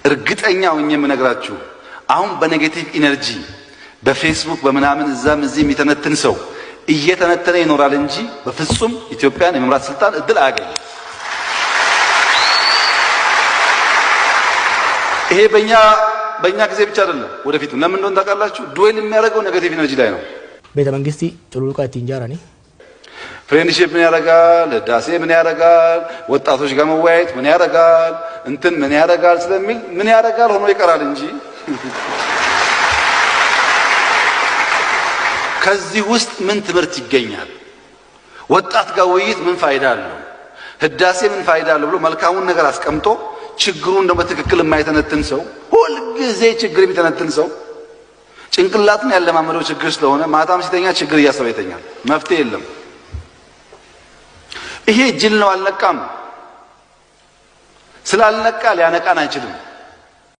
እርግጠኛ ሆኜ የምነግራችሁ አሁን በኔጌቲቭ ኢነርጂ በፌስቡክ በመናምን እዛም እዚህ የሚተነትን ሰው እየተነተነ ይኖራል እንጂ በፍጹም ኢትዮጵያን የመምራት ስልጣን እድል አያገኝም። ይሄ በእኛ ጊዜ ብቻ አይደለም፣ ወደፊት ለምን እንደሆነ ታውቃላችሁ? ዱዌል የሚያደርገው ኔጌቲቭ ኢነርጂ ላይ ነው። ቤተ መንግስቲ ጭሉልቃ ትንጃራኒ ፍሬንድሺፕ ምን ያደርጋል፣ ህዳሴ ምን ያደርጋል፣ ወጣቶች ጋር መወያየት ምን ያደርጋል፣ እንትን ምን ያደርጋል ስለሚል ምን ያደርጋል ሆኖ ይቀራል እንጂ ከዚህ ውስጥ ምን ትምህርት ይገኛል? ወጣት ጋር ውይይት ምን ፋይዳ አለው? ህዳሴ ምን ፋይዳ አለው ብሎ መልካሙን ነገር አስቀምጦ ችግሩን ደግሞ በትክክል የማይተነትን ሰው፣ ሁልጊዜ ችግር የሚተነትን ሰው ጭንቅላትን ያለማመደው ችግር ስለሆነ ማታም ሲተኛ ችግር እያሰበ ይተኛል። መፍትሄ የለም። ይሄ ጅል ነው፣ አልነቃም። ስላልነቃ ሊያነቃን አይችልም።